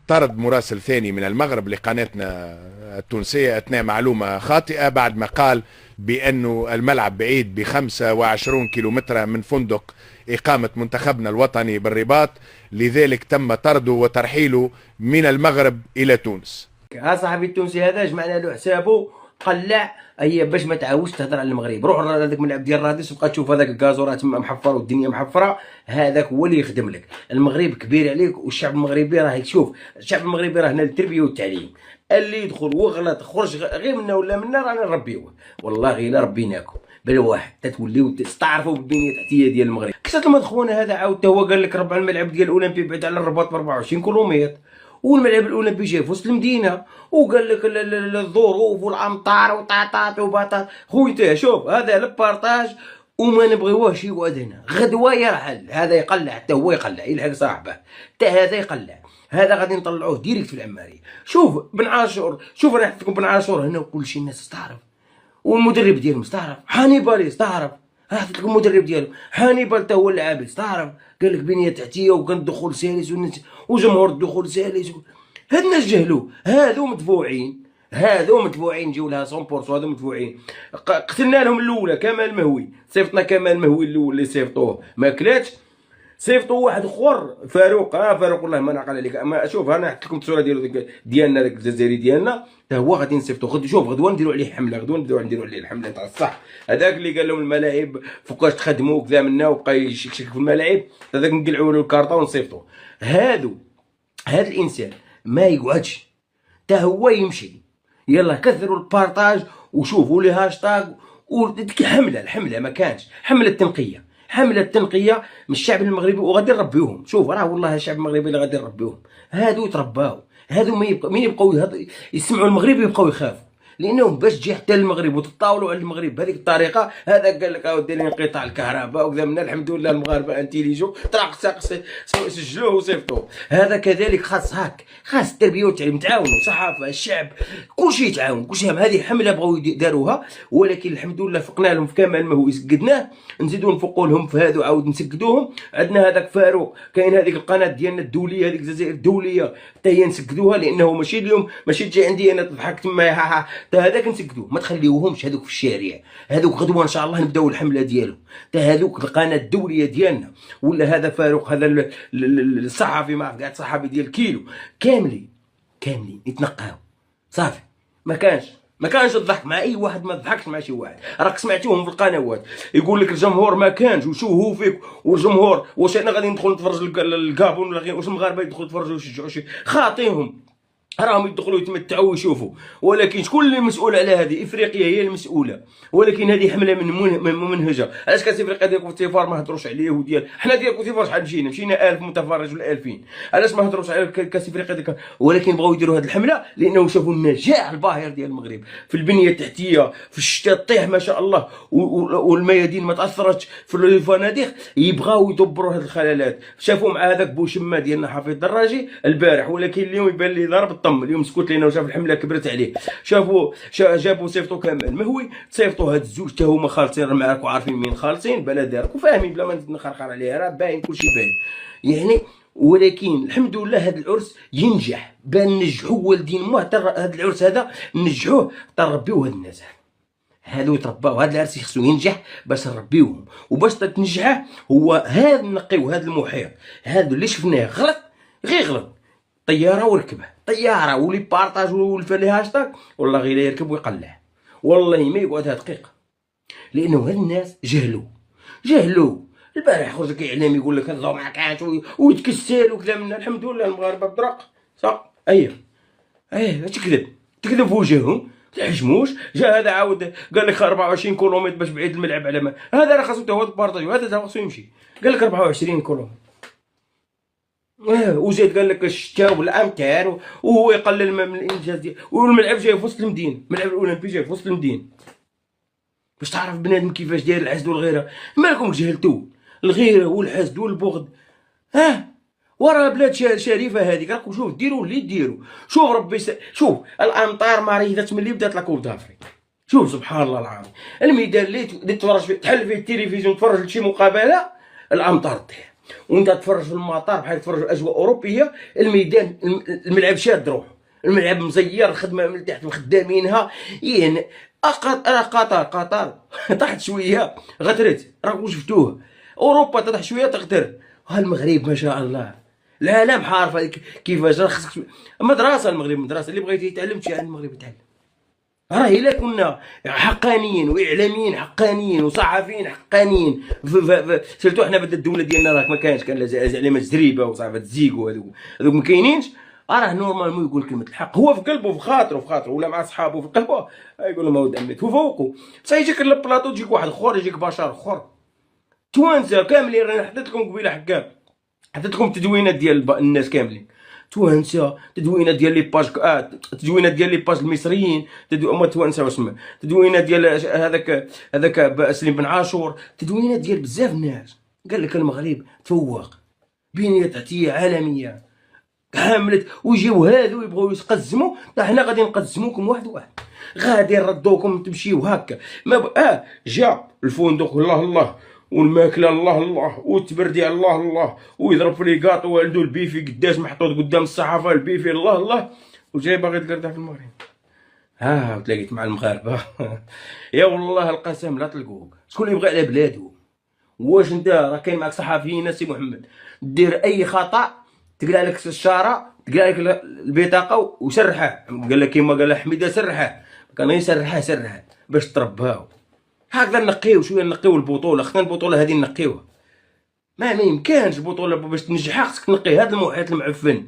طرد مراسل ثاني من المغرب لقناتنا التونسية أثناء معلومة خاطئة بعد ما قال بأنه الملعب بعيد ب25 كيلومتر من فندق إقامة منتخبنا الوطني بالرباط، لذلك تم طرده وترحيله من المغرب إلى تونس. صاحبي التونسي هذا جمعنا له حسابه قلع هي باش ما تعاودش تهضر على المغرب. روح هذاك الملعب ديال راديس وبقى تشوف هذاك الكازورا تما محفر والدنيا محفره، هذاك هو اللي يخدم لك. المغرب كبير عليك والشعب المغربي راه شوف، الشعب المغربي راه هنا للتربيه والتعليم، اللي يدخل وغلط خرج غير منا ولا منا رانا نربيوه، والله الا ربيناكم بالواحد تتوليو تستعرفوا بالبنيه التحتيه ديال المغرب. كثرت المدخونه هذا عاود هو قال لك ربع الملعب ديال الاولمبي بعد على الرباط ب 24 كيلومتر، والملعب الاولمبي جاي في وسط المدينه، وقال لك الظروف والامطار وطاطات وبطاط. خويا شوف هذا البارطاج وما نبغيوهش يقعد هنا، غدوه يرحل، هذا يقلع حتى هو يقلع يلحق صاحبه، حتى هذا يقلع، هذا غادي نطلعوه ديريكت في العماريه. شوف بن عاشور، شوف راح تكون بن عاشور هنا وكل شيء الناس تستعرف، والمدرب ديالهم استعرف، حانيبال استعرف، راح لكم المدرب ديالهم حانيبال حتى هو اللاعب استعرف، قال لك بنيه تحتيه وكان دخول سلس وجمهور الدخول سلس. هاد الناس جهلوا، هادو مدفوعين، هادو مدفوعين جيو لها 100%، هادو مدفوعين. قتلنا لهم الاولى كمال مهوي، صيفطنا كمال مهوي الاول اللي صيفطوه ما كلاتش، صيفطوا واحد اخر فاروق، فاروق والله ما نعقل عليك. اما شوف انا حطيت لكم الصوره ديالنا داك الجزائري ديالنا، حتى هو غادي نصيفطوا. شوف غدوه نديروا عليه حمله، غدوه نبداو نديروا عليه الحمله تاع الصح. هذاك اللي قال لهم الملاعب فوقاش تخدموا كذا منا وبقى يشكشك في الملاعب، هذاك نقلعوا له الكارطه ونصيفطوا. هذا الانسان ما يقعدش، حتى هو يمشي. يلا كثروا البارطاج وشوفوا لي هاشتاغ الحمله ما كانش حمله تنقيه، حمله تنقيه من الشعب المغربي وغادي نربيوهم. شوف راه والله الشعب المغربي اللي غادي نربيوهم، هادو يترباو، هادو ما يبقى مين يبقاو يسمعوا المغربي يبقاو يخافوا، لانهم باش تجي حتى المغرب وتطاولوا على المغرب بهذيك الطريقه. هذا قال لك اودي لي انقطاع الكهرباء وكذا منا، الحمد لله المغاربه انتيليجو طرق سجلوه وصيفطوه. هذا كذلك خاص خاص التربيه والتعليم تعاونوا، الصحافه الشعب كلشي يتعاون، كلشي. هذه حمله بغاو داروها، ولكن الحمد لله فقنا لهم في كمال ما هو سقدناه، نزيدوا نفوقوا لهم في هذو عاود نسقدوهم. عندنا هذاك فاروق، كاين هذيك القناه ديالنا الدوليه، هذيك الجزائر الدوليه حتى هي نسقدوها، لانه ماشي اليوم ماشي تجي عندي انا تضحك تما حتى هذاك نسقدوه، ما تخليوهمش هذوك في الشارع. هذوك غدوه ان شاء الله نبداو الحمله ديالهم، حتى هذوك القناه الدوليه ديالنا ولا هذا فاروق هذا الصحفي ما عرف كاع الصحفي ديال كيلو كاملين يتنقاو صافي. ما كانش الضحك مع اي واحد، ما ضحكش مع شي واحد. راك سمعتوهم في القنوات يقول لك الجمهور ما كانش وشو هو فيك، والجمهور واش انا غادي ندخل نتفرج الكابون ولا واش المغاربه يدخلوا يتفرجوا ويشجعوا شي خاطيهم، راهم يدخلوا يتمتعوا ويشوفوا. ولكن شكون اللي مسؤول على هذه؟ افريقيا هي المسؤوله، ولكن هذه حمله من منهجه. علاش كاس افريقيا ديال كوتيفوار ما هضروش عليه وديال حنا ديال كوتيفوار شحال مشينا 1000 متفرج ولا 2000، علاش ما هضروش على كاس افريقيا ديال ولكن بغاو يديروا هذه الحمله لانه شافوا النجاح الباهر ديال المغرب في البنيه التحتيه، في الشتاء طيح ما شاء الله والميادين ما تاثرتش في الفنادق، يبغاو يدبروا هذه الخلالات. شافوا مع هذاك بوشما ديالنا حفيظ الدراجي البارح، ولكن اليوم يبان لي ضرب اليوم سكوت لينا وشاف الحمله كبرت عليه. شافوا جابوا صيفطوا كامل مهوي، صيفطوا هاد الزوج حتى هما خالصين، معاك وعارفين مين خالصين بلا دارك وفاهمين بلا ما نخرخر عليها، راه باين كلشي باين يعني. ولكن الحمد لله هذا العرس ينجح، بان نجحوا والدين مو هذا العرس هذا نجحوه تربيوه هاد الناس هادو يترباو. هذا العرس خصو ينجح باش نربيوهم وباش تنجح. هو هذا نقيو هذا المحيط، هذا اللي شفناه غلط غير غلط، طياره وركبه طياره ولي بارطاج واللي هاشتاغ، والله غير يركب ويقلع، والله ما يقعدها دقيقه، لانه هاد الناس جهلوا. البارح خرج لك اعلام يقول لك الضوء ما كانش ويتكسل وكذا منا. الحمد لله المغاربه بدرق صح. تكذب في وجههم تحشموش. جا هذا عاود قال لك 24 كيلومتر باش بعيد الملعب على ما هذا راه خاصو هو بارطاج، هذا خاصو يمشي. قال لك 24 كيلومتر وزيد قال لك الشتاء والامطار وهو يقلل من الانجاز ديالو، والملعب جاي في وسط المدينه، الملعب الاولمبي جاي في وسط المدينه. باش تعرف بنادم كيفاش داير الحسد والغيره. مالكم جهلتوا الغيره والحسد والبغض؟ ورا بلاد شريفه هذيك. راكم شوف ديروا اللي ديروا. شوف ربي شوف الامطار مريضات ملي بدات لا كوب دافريك. شوف سبحان الله العظيم، الميدان اللي تفرج فيه تحل فيه التلفزيون تفرج لشي مقابله الامطار طيح. وانت تتفرج في المطار بحال تتفرج في الاجواء اوروبيه. الميدان الملعب شاد روح، الملعب مزير، الخدمه من تحت مخدامينها. يعني قطر طاحت شويه غترت، راكم شفتوه. اوروبا تطيح شويه تغتر. المغرب ما شاء الله العالم عارفه كيفاش. راه خصك مدرسه، المغرب مدرسه. اللي بغيتي يتعلم شي عن المغرب يتعلم. راه الا كنا حقانيين واعلاميين حقانيين وصحفيين حقانيين سيرتو حنا بدا الدوله ديالنا راه ما كانش، كان زعما زريبه وصافي تزيكو هذوك ما كاينينش. راه نورمالمون يقول كلمه الحق، هو في قلبه في خاطره ولا مع صحابه في القهوه يقول لهم اولاد عمي تفوقوا. بصح يجيك البلاطو تجيك واحد اخر، يجيك بشر اخر. توانسه كاملين رانا حطيت لكم قبيله حكام، حطيت لكم تدوينات ديال الناس كاملين توانسه، تدوينات ديال لي باج تدوينات ديال لي باج المصريين، هما توانسه واسمه، تدوينات ديال هذاك سليم بن عاشور، تدوينات ديال بزاف الناس. قال لك المغرب تفوق، بنيه تحتيه عالميه كاملت. ويجيو هادو يبغوا يتقزموا، حنا غادي نقزموكم واحد واحد، غادي نردوكم تمشيو هكا. ما جا الفندق الله الله، والماكله الله الله، والتبردي الله الله، ويضرب في لي كاطو، وعنده البيفي قداش محطوط قدام الصحافه، البيفي الله الله، وجاي باغي تقردها في المغرب. وتلاقيت مع المغاربه يا والله القسم لا تلقوك. شكون يبغي على بلادو؟ واش انت راه كاين معك صحفيين سي محمد، دير اي خطا تقلع لك الشاره، تقلع لك البطاقه وسرحها. قال لك كيما قال حميده سرحها، كان يسرحها باش ترباو. هكذا نقيو شويه، نقيو البطوله. خصنا البطوله هذه نقيوها. ما يمكنش البطوله باش تنجحها خصك تنقي هذا المحيط المعفن.